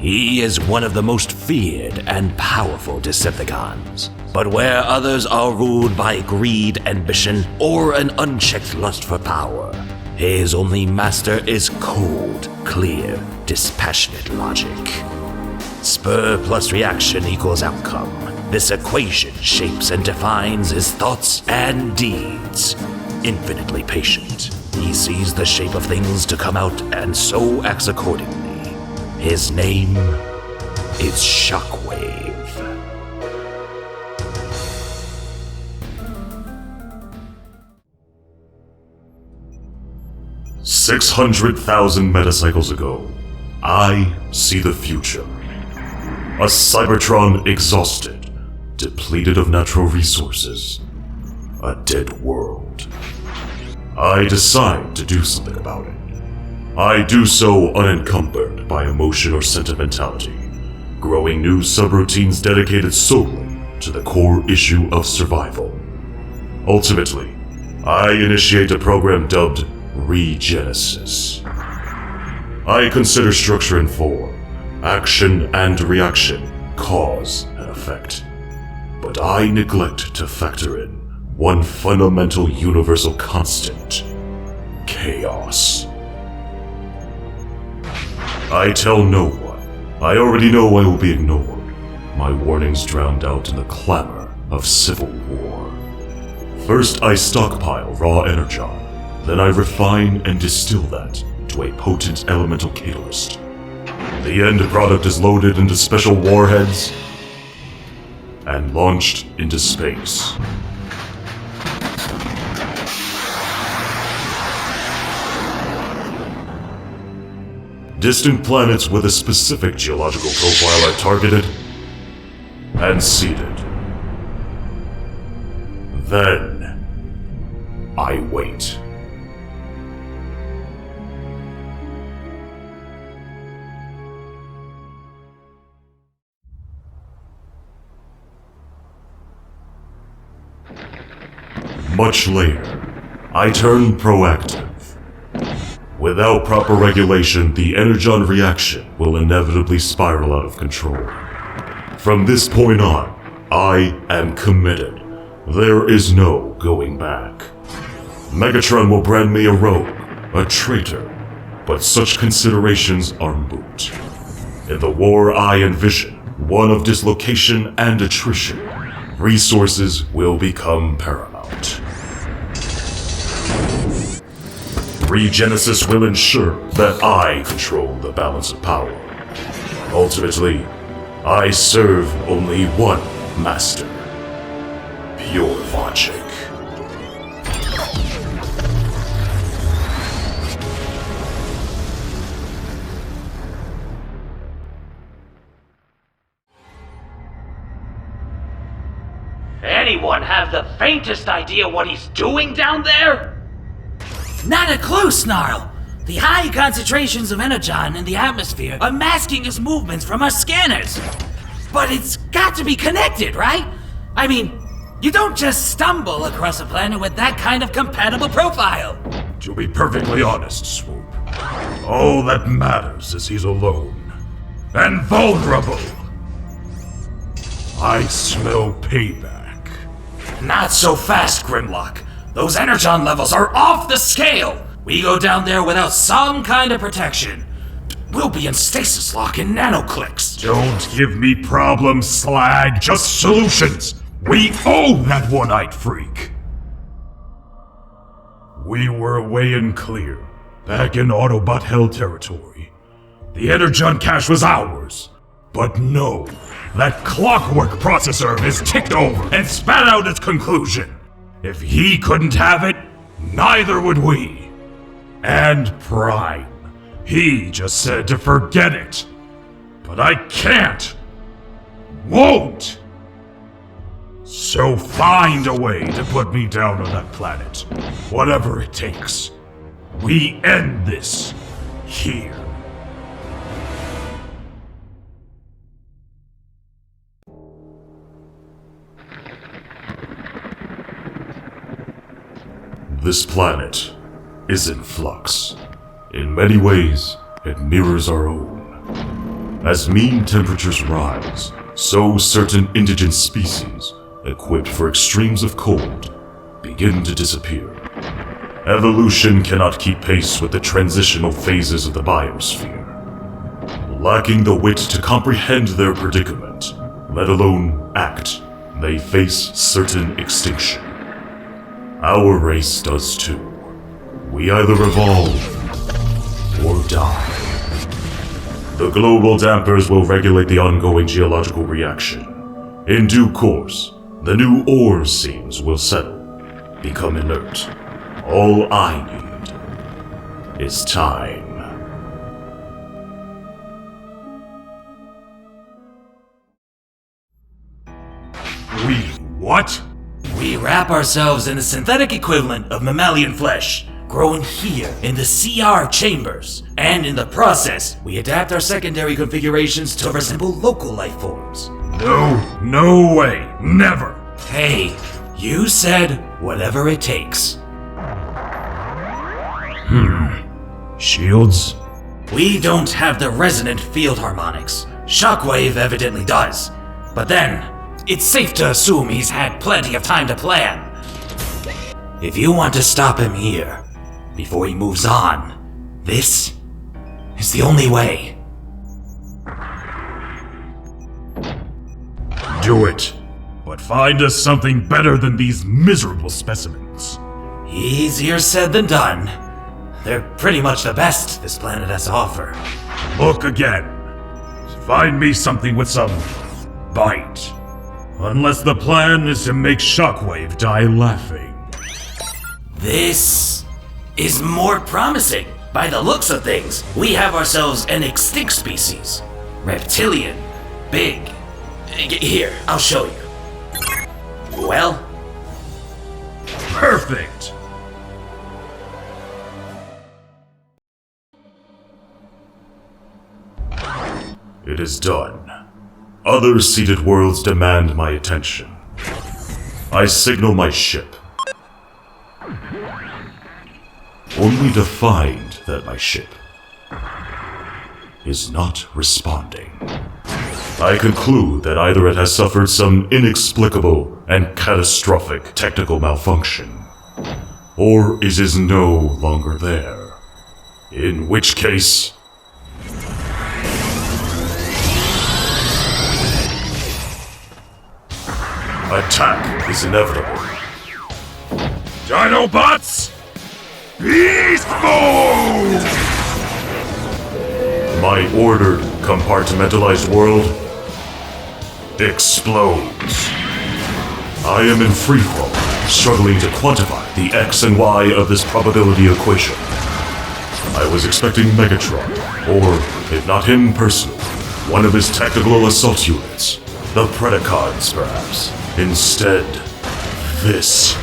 He is one of the most feared and powerful Decepticons. But where others are ruled by greed, ambition, or an unchecked lust for power, his only master is cold, clear, dispassionate logic. Spur plus reaction equals outcome. This equation shapes and defines his thoughts and deeds. Infinitely patient, he sees the shape of things to come out and so acts accordingly. His name is Shockwave. 600,000 metacycles ago, I see the future. A Cybertron exhausted, depleted of natural resources. A dead world. I decide to do something about it. I do so unencumbered by emotion or sentimentality, growing new subroutines dedicated solely to the core issue of survival. Ultimately, I initiate a program dubbed Regenesis. I consider structure and form, action and reaction, cause and effect. But I neglect to factor in one fundamental universal constant: chaos. I tell no one. I already know I will be ignored. My warnings drowned out in the clamor of civil war. First, I stockpile raw energon. Then I refine and distill that into a potent elemental catalyst. The end product is loaded into special warheads and launched into space. Distant planets with a specific geological profile are targeted and seeded. Then, I wait. Much later, I turn proactive. Without proper regulation, the energon reaction will inevitably spiral out of control. From this point on, I am committed. There is no going back. Megatron will brand me a rogue, a traitor, but such considerations are moot. In the war I envision, one of dislocation and attrition, resources will become paramount. Regenesis will ensure that I control the balance of power. Ultimately, I serve only one master: pure logic. Anyone have the faintest idea what he's doing down there? Not a clue, Snarl! The high concentrations of energon in the atmosphere are masking his movements from our scanners. But it's got to be connected, right? I mean, you don't just stumble across a planet with that kind of compatible profile. To be perfectly honest, Swoop, all that matters is he's alone and vulnerable. I smell payback. Not so fast, Grimlock. Those energon levels are off the scale! We go down there without some kind of protection. We'll be in stasis lock in nanoclicks. Don't give me problems, Slag, just solutions! We own that one-eyed freak! We were away and clear, back in Autobot Hell territory. The energon cache was ours. But no, that clockwork processor is ticked over and spat out its conclusion. If he couldn't have it, neither would we. And Prime. He just said to forget it. But I can't. Won't. So find a way to put me down on that planet. Whatever it takes. We end this here. This planet is in flux. In many ways, it mirrors our own. As mean temperatures rise, so certain indigent species, equipped for extremes of cold, begin to disappear. Evolution cannot keep pace with the transitional phases of the biosphere. Lacking the wit to comprehend their predicament, let alone act, they face certain extinction. Our race does too. We either evolve or die. The global dampers will regulate the ongoing geological reaction. In due course, the new ore seams will settle, become inert. All I need is time. What? We wrap ourselves in the synthetic equivalent of mammalian flesh, grown here in the CR chambers, and in the process, we adapt our secondary configurations to resemble local life forms. No way, never. Hey, you said whatever it takes. Shields? We don't have the resonant field harmonics. Shockwave evidently does. But then, it's safe to assume he's had plenty of time to plan. If you want to stop him here, before he moves on, this is the only way. Do it. But find us something better than these miserable specimens. Easier said than done. They're pretty much the best this planet has to offer. Look again. Find me something with some bite. Unless the plan is to make Shockwave die laughing. This is more promising. By the looks of things, we have ourselves an extinct species. Reptilian. Big. Here, I'll show you. Well? Perfect! It is done. Other seeded worlds demand my attention. I signal my ship, only to find that my ship is not responding. I conclude that either it has suffered some inexplicable and catastrophic technical malfunction, or it is no longer there. In which case, attack is inevitable. Dinobots! Beast mode! My ordered, compartmentalized world explodes. I am in freefall, struggling to quantify the X and Y of this probability equation. I was expecting Megatron, or, if not him personally, one of his tactical assault units. The Predacons, perhaps. Instead, this.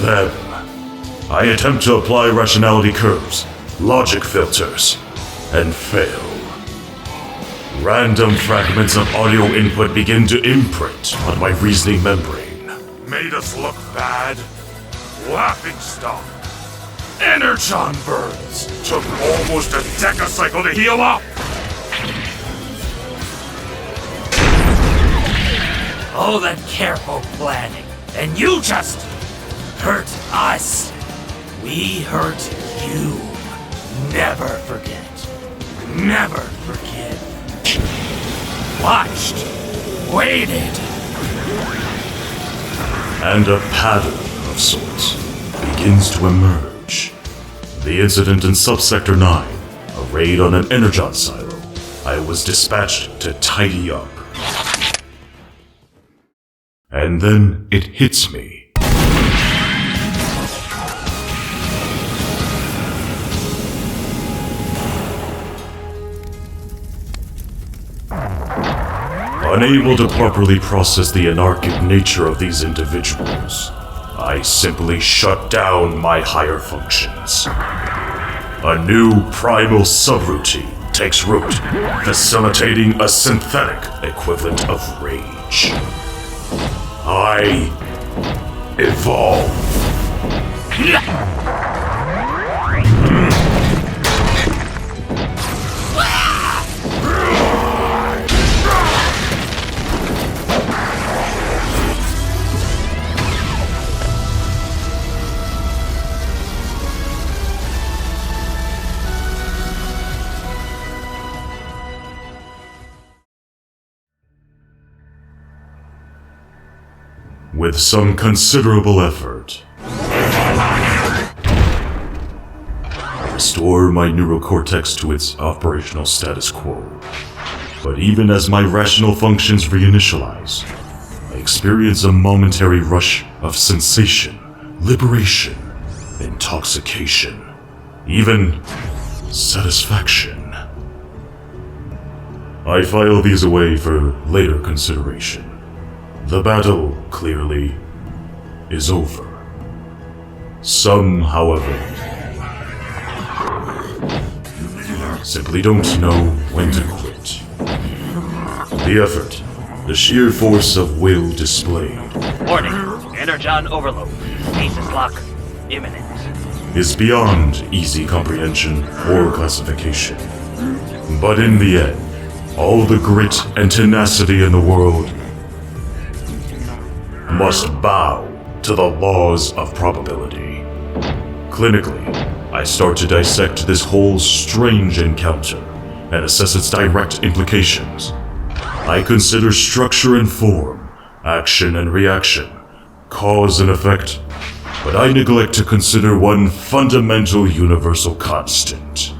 Them. I attempt to apply rationality curves, logic filters, and fail. Random fragments of audio input begin to imprint on my reasoning membrane. Made us look bad. Laughing stock. Energon burns. Took almost a decacycle to heal up. All that careful planning, and you just hurt us. We hurt you. Never forget. Never forgive. Watched. Waited. And a pattern of sorts begins to emerge. The incident in Subsector 9, a raid on an Energon silo, I was dispatched to tidy up. And then it hits me. Unable to properly process the anarchic nature of these individuals, I simply shut down my higher functions. A new primal subroutine takes root, facilitating a synthetic equivalent of rage. I evolve. with some considerable effort. Restore my neurocortex to its operational status quo. But even as my rational functions reinitialize, I experience a momentary rush of sensation, liberation, intoxication, even satisfaction. I file these away for later consideration. The battle, clearly, is over. Some, however, simply don't know when to quit. The effort, the sheer force of will displayed, Warning. Energon overload. Stasis lock imminent. is beyond easy comprehension or classification. But in the end, all the grit and tenacity in the world must bow to the laws of probability. Clinically, I start to dissect this whole strange encounter and assess its direct implications. I consider structure and form, action and reaction, cause and effect, but I neglect to consider one fundamental universal constant: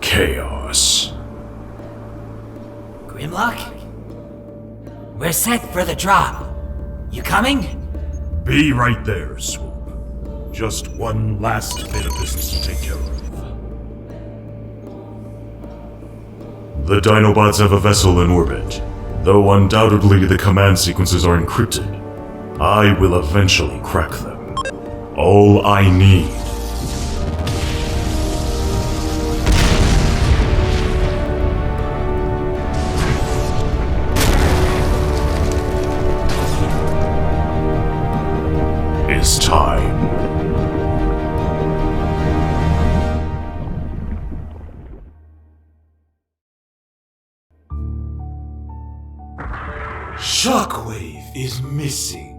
chaos. Grimlock? We're set for the drop. You coming? Be right there, Swoop. Just one last bit of business to take care of. The Dinobots have a vessel in orbit. Though undoubtedly the command sequences are encrypted, I will eventually crack them. All I need is time. Shockwave is missing.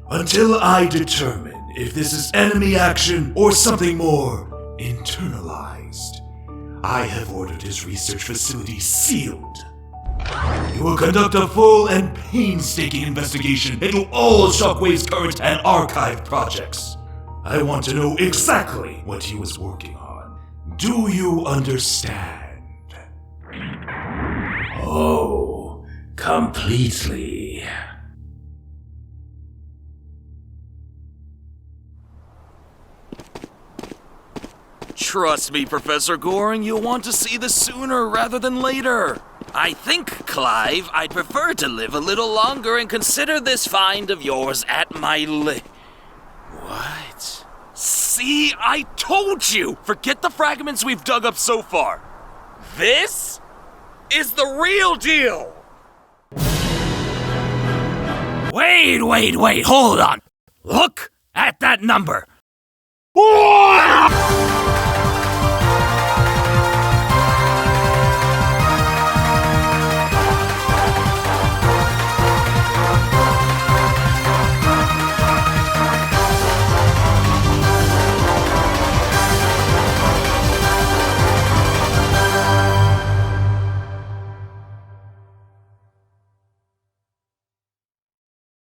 Until I determine if this is enemy action or something more internalized, I have ordered his research facility sealed. We will conduct a full and painstaking investigation into all Shockwave's current and archived projects. I want to know exactly what he was working on. Do you understand? Oh, completely. Trust me, Professor Goring, you'll want to see this sooner rather than later. I think, Clive, I'd prefer to live a little longer and consider this find of yours at my What? See, I told you! Forget the fragments we've dug up so far. This is the real deal! Wait, hold on. Look at that number.